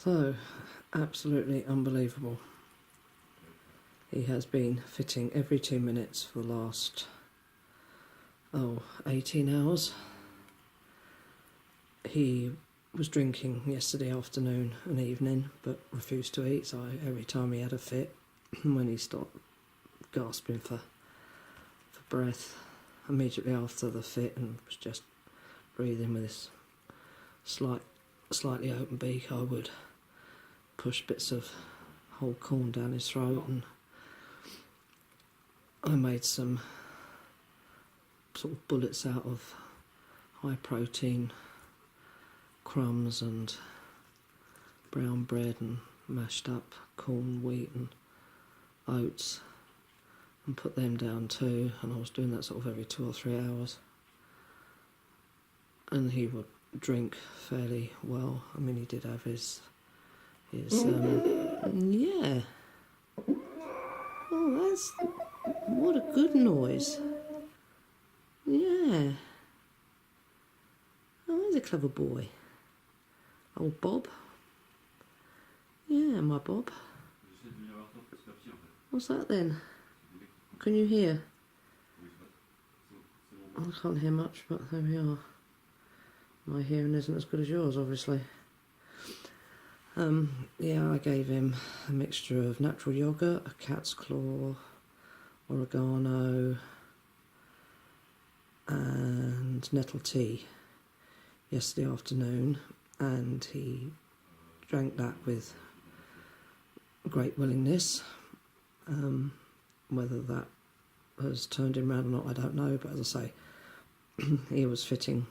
So, absolutely unbelievable. He has been fitting every 2 minutes for the last, 18 hours. He was drinking yesterday afternoon and evening, but refused to eat, so every time he had a fit, when he stopped gasping for breath, immediately after the fit, and was just breathing with this slightly open beak, I would push bits of whole corn down his throat, and I made some sort of bullets out of high protein crumbs and brown bread and mashed up corn, wheat and oats, and put them down too, and I was doing that sort of every 2 or 3 hours. And he would drink fairly well. I mean, he did have his yeah. Oh, that's, what a good noise. Yeah. Oh, he's a clever boy. Old Bob. Yeah, my Bob. What's that then? Can you hear? I can't hear much, but there we are. My hearing isn't as good as yours, obviously. Yeah, I gave him a mixture of natural yoghurt, a cat's claw, oregano, and nettle tea yesterday afternoon, and he drank that with great willingness. Whether that has turned him round or not, I don't know, but as I say, he was fitting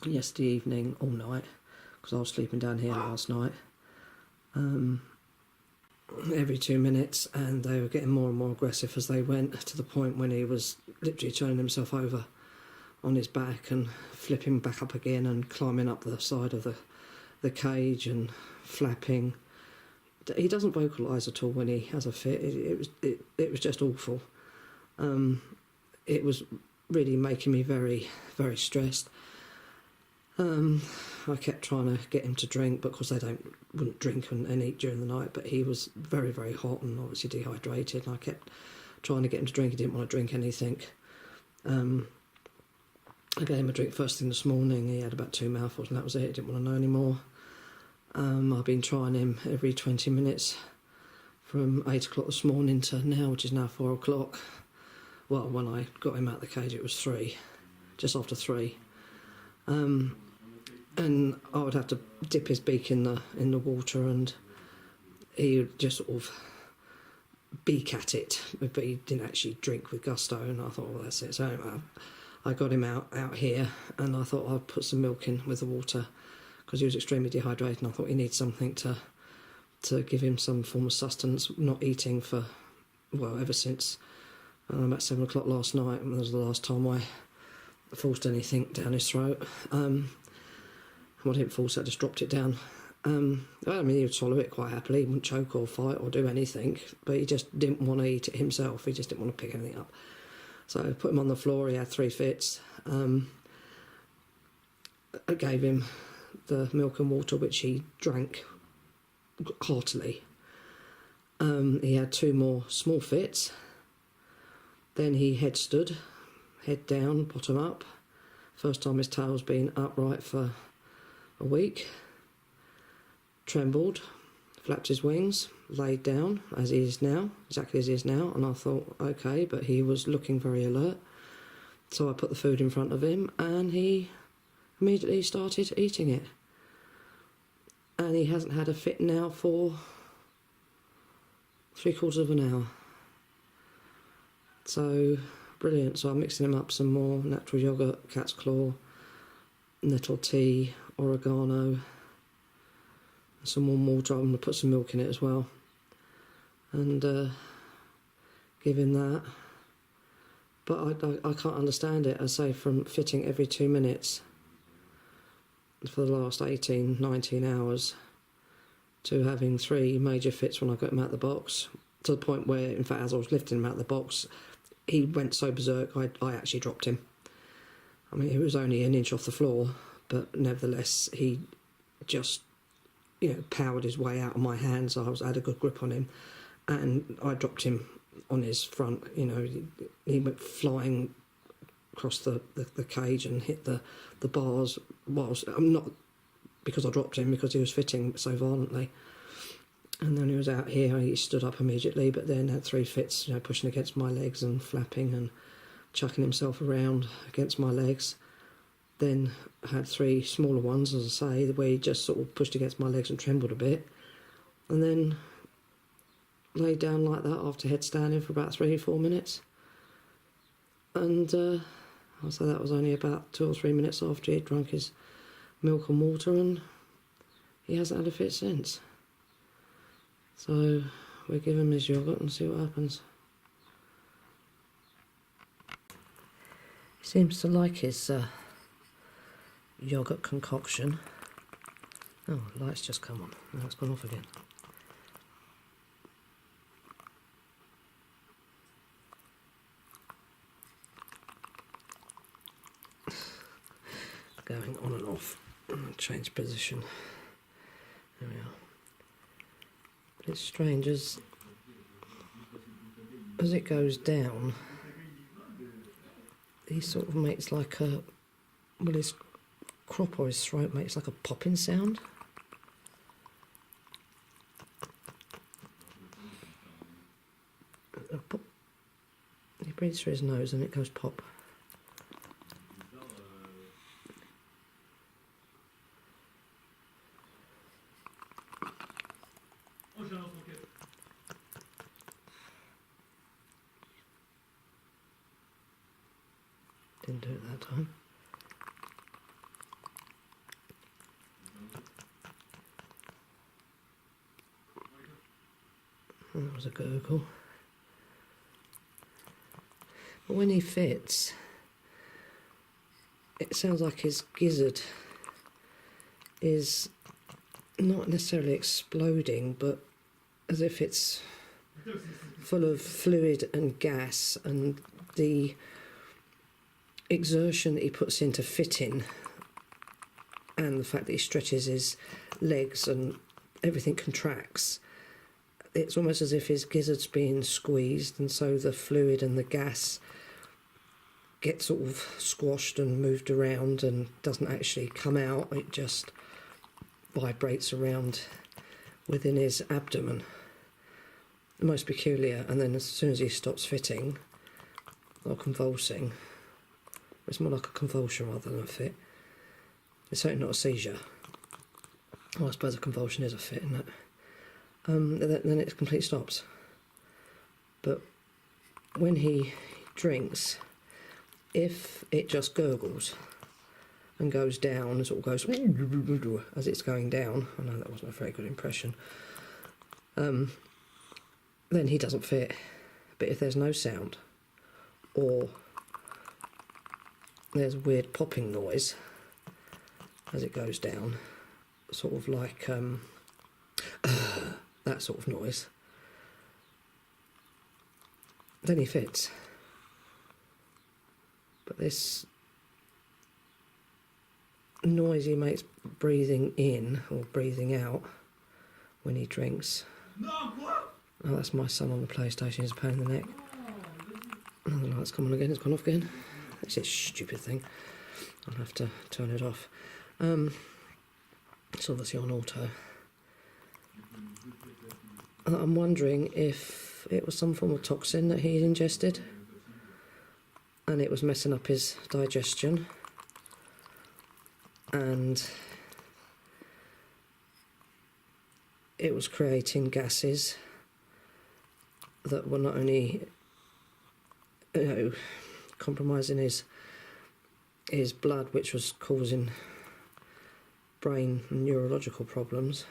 yesterday evening all night, because I was sleeping down here last night, every 2 minutes, and they were getting more and more aggressive as they went, to the point when he was literally turning himself over on his back and flipping back up again and climbing up the side of the cage and flapping. He doesn't vocalise at all when he has a fit. It was just awful. It was really making me very, very stressed. I kept trying to get him to drink, but of course they wouldn't drink and eat during the night, but he was very, very hot and obviously dehydrated, and I kept trying to get him to drink. He didn't want to drink anything. I gave him a drink first thing this morning. He had about 2 mouthfuls and that was it. He didn't want to know anymore. I've been trying him every 20 minutes from 8 o'clock this morning to now, which is now 4 o'clock. Well, when I got him out of the cage it was 3, just after 3. And I would have to dip his beak in the water, and he would just sort of beak at it, but he didn't actually drink with gusto, and I thought, well, that's it. So anyway, I got him out here, and I thought I'd put some milk in with the water, because he was extremely dehydrated, and I thought he needs something to give him some form of sustenance, not eating for, well, ever since about 7 o'clock last night, and that was the last time I forced anything down his throat. Well, I didn't force it, I just dropped it down. I mean, he would swallow it quite happily, he wouldn't choke or fight or do anything, but he just didn't want to eat it himself, he just didn't want to pick anything up. So I put him on the floor, he had 3 fits. I gave him the milk and water, which he drank heartily. He had 2 more small fits. Then he head stood, head down, bottom up. First time his tail's been upright for a week. Trembled, flapped his wings, laid down as he is now, exactly as he is now, and I thought, okay, but he was looking very alert. So I put the food in front of him, and he immediately started eating it. And he hasn't had a fit now for 3/4 of an hour. So, brilliant. So I'm mixing him up some more natural yoghurt, cat's claw, nettle tea, oregano, some warm water. I'm going to put some milk in it as well, and give him that. But I can't understand it. I say, from fitting every 2 minutes for the last 18, 19 hours to having 3 major fits when I got him out of the box, to the point where, in fact, as I was lifting him out of the box, he went so berserk, I actually dropped him. I mean, he was only an inch off the floor, but nevertheless, he just powered his way out of my hands. I had a good grip on him, and I dropped him on his front. He went flying across the cage and hit the bars. Whilst I'm not because I dropped him, because he was fitting so violently. And then he was out here. He stood up immediately, but then had 3 fits, pushing against my legs and flapping and chucking himself around against my legs. Then had 3 smaller ones, as I say, where he just sort of pushed against my legs and trembled a bit. And then lay down like that after headstanding for about 3-4 minutes. And I'll say that was only about 2 or 3 minutes after he'd drunk his milk and water, and he hasn't had a fit since. So we'll give him his yoghurt and see what happens. He seems to like his yoghurt concoction. Oh, the light's just come on. Now it's gone off again. Going on and off. Change position. There we are. It's strange, as it goes down, he sort of makes like his crop or his throat makes like a popping sound. Pop. He breathes through his nose and it goes pop. Didn't do it that time. That was a gurgle. But when he fits, it sounds like his gizzard is not necessarily exploding, but as if it's full of fluid and gas, and the exertion that he puts into fitting and the fact that he stretches his legs and everything contracts, it's almost as if his gizzard's being squeezed, and so the fluid and the gas gets sort of squashed and moved around and doesn't actually come out. It just vibrates around within his abdomen. The most peculiar. And then as soon as he stops fitting or convulsing, it's more like a convulsion rather than a fit. It's certainly not a seizure. Well, I suppose a convulsion is a fit, isn't it? Then it completely stops. But when he drinks, if it just gurgles and goes down and sort of goes as it's going down, I know that wasn't a very good impression, then he doesn't fit. But if there's no sound, or there's a weird popping noise as it goes down, sort of like that sort of noise, then he fits. But this noise he makes breathing in or breathing out when he drinks. Oh, that's my son on the PlayStation. He's a pain in the neck. Oh, the light's come on again. It's gone off again. That's a stupid thing. I'll have to turn it off. It's obviously on auto. I'm wondering if it was some form of toxin that he ingested and it was messing up his digestion, and it was creating gases that were not only compromising his blood, which was causing brain and neurological problems,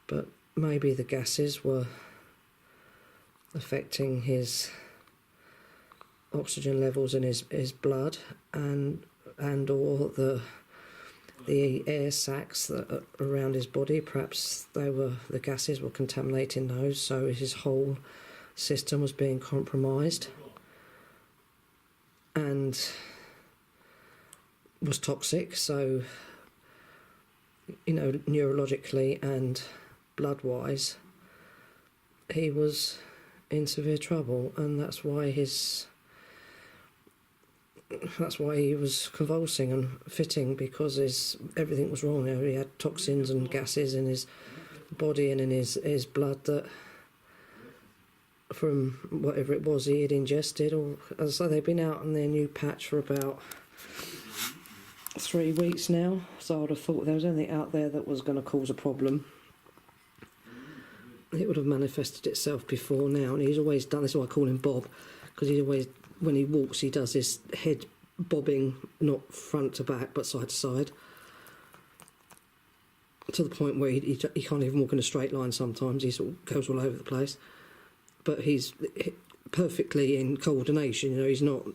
but maybe the gases were affecting his oxygen levels in his blood, and or the air sacs that are around his body. Perhaps the gases were contaminating those, so his whole system was being compromised and was toxic. So you know, neurologically and blood-wise, he was in severe trouble, and that's why he was convulsing and fitting, because everything was wrong. You know, he had toxins and gases in his body and in his blood that, from whatever it was he had ingested. Or, as I say, they've been out on their new patch for about 3 weeks now, so I'd have thought there was anything out there that was going to cause a problem, it would have manifested itself before now. And he's always done this. Is why I call him Bob, because he's always, when he walks, he does this head bobbing, not front to back but side to side, to the point where he can't even walk in a straight line sometimes. He sort of goes all over the place, but he's perfectly in coordination. You know, he's not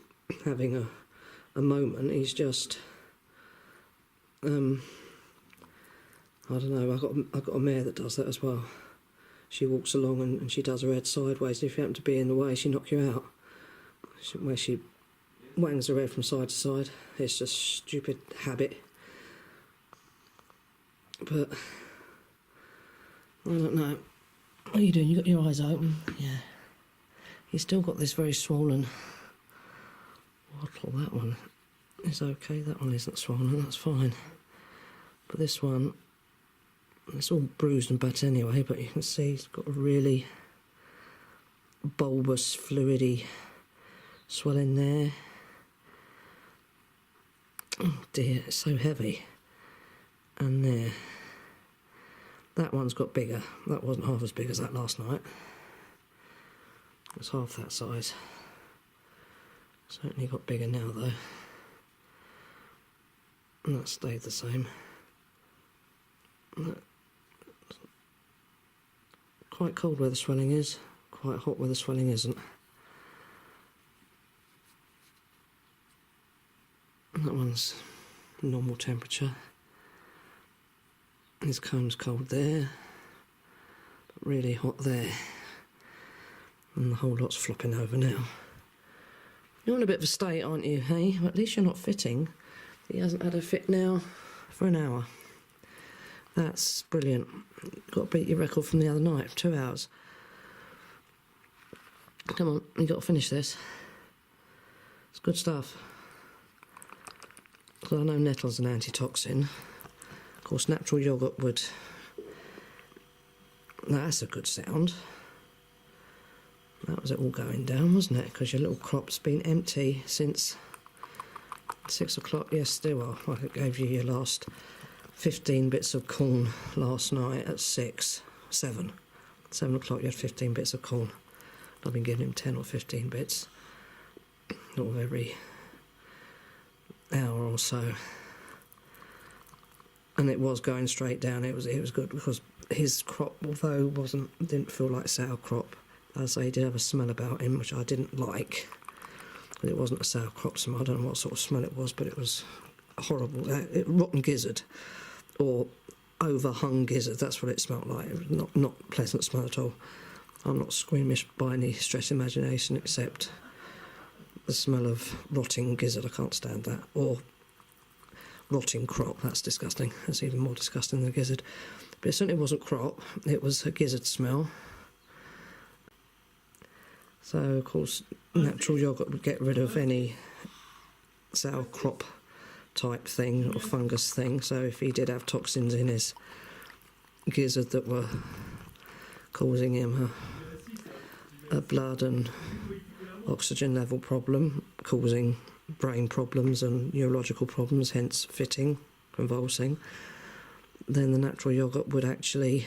having a moment. He's just I don't know, I've got a mare that does that as well. She walks along and she does her head sideways, and if you happen to be in the way, she knocks you out. Where she wangs her head from side to side. It's just stupid habit. But I don't know. What are you doing? You got your eyes open? Yeah. You've still got this very swollen wattle. That one is okay. That one isn't swollen. That's fine. But this one, it's all bruised and bat anyway. But you can see it's got a really bulbous, fluidy swelling there. Oh dear, it's so heavy. And there. That one's got bigger. That wasn't half as big as that last night. It's half that size. Certainly got bigger now though. And that stayed the same. Quite cold where the swelling is, quite hot where the swelling isn't. And that one's normal temperature. His comb's cold there, but really hot there. And the whole lot's flopping over now. You're in a bit of a state, aren't you, hey? Well, at least you're not fitting. He hasn't had a fit now for an hour. That's brilliant. Got to beat your record from the other night, 2 hours. Come on, you've got to finish this. It's good stuff. Because I know nettle's an antitoxin. Of course, natural yoghurt would... That's a good sound. That was it all going down, wasn't it? Because your little crop's been empty since 6 o'clock yesterday. Well, I gave you your last 15 bits of corn last night at 7 o'clock. You had 15 bits of corn. I've been giving him 10 or 15 bits, sort of every hour or so. And it was going straight down. It was good, because his crop, although didn't feel like sauerkraut, as I did have a smell about him which I didn't like. But it wasn't a sauerkraut smell. I don't know what sort of smell it was, but it was horrible. Rotten gizzard, or overhung gizzard. That's what it smelled like. It was not pleasant smell at all. I'm not squeamish by any stretch of imagination, except the smell of rotting gizzard. I can't stand that. Or rotting crop. That's disgusting. That's even more disgusting than gizzard. But it certainly wasn't crop. It was a gizzard smell. So, of course, natural yoghurt would get rid of any sauerkraut type thing or fungus thing. So if he did have toxins in his gizzard that were causing him a blood and oxygen level problem, causing brain problems and neurological problems, hence fitting, convulsing, then the natural yoghurt would actually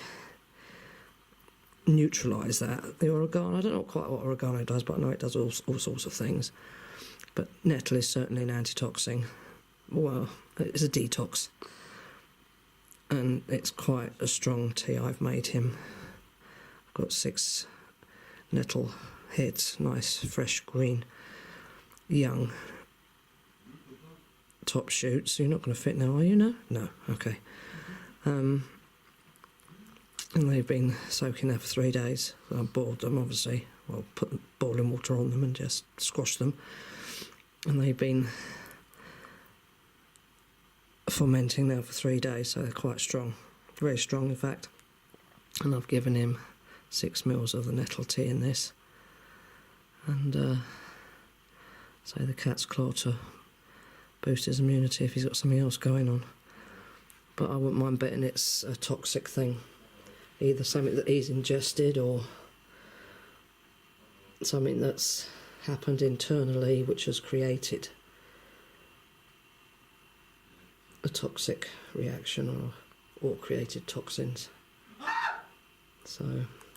neutralise that. The oregano, I don't know quite what oregano does, but I know it does all sorts of things. But nettle is certainly an antitoxin. Well, it's a detox. And it's quite a strong tea. I've made him. I've got 6 nettle heads, nice, fresh, green, young top shoots. You're not going to fit now, are you? No? Okay. And they've been soaking there for 3 days. I boiled them, obviously. Well, put boiling water on them and just squash them. And they've been fermenting now for 3 days, so they're quite strong, very strong in fact. And I've given him 6 mils of the nettle tea in this, and say the cat's claw to boost his immunity if he's got something else going on. But I wouldn't mind betting it's a toxic thing, either something that he's ingested or something that's happened internally which has created a toxic reaction or created toxins. So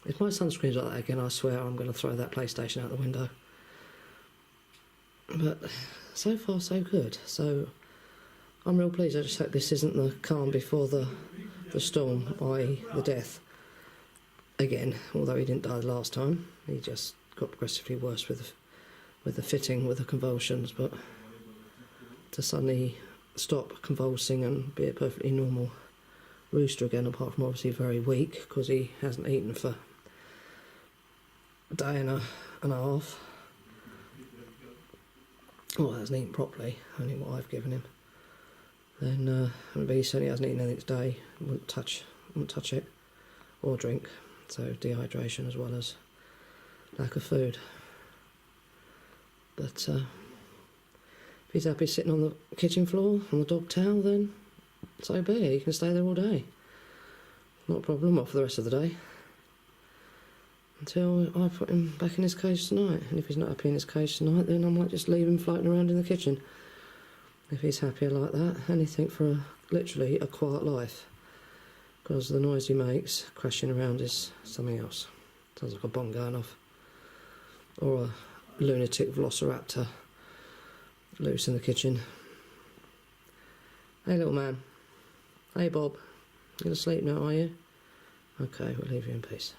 if my sunscreen's like that again, I swear I'm going to throw that PlayStation out the window. But so far so good, so I'm real pleased. I just hope this isn't the calm before the storm, i.e. the death. Again, although he didn't die the last time, he just got progressively worse with the fitting, with the convulsions, but to suddenly stop convulsing and be a perfectly normal rooster again, apart from obviously very weak because he hasn't eaten for a day and a half. Well, hasn't eaten properly, only what I've given him. Then he certainly hasn't eaten anything today. Wouldn't touch it or drink. So dehydration as well as lack of food. But if he's happy sitting on the kitchen floor on the dog towel, then so be it. He can stay there all day. Not a problem. Not for the rest of the day. Until I put him back in his cage tonight. And if he's not happy in his cage tonight, then I might just leave him floating around in the kitchen. If he's happier like that, anything for literally a quiet life. Because the noise he makes, crashing around, is something else. Sounds like a bomb going off. Or a lunatic velociraptor loose in the kitchen. Hey little man. Hey Bob. You gonna sleep now, are you? Okay, we'll leave you in peace.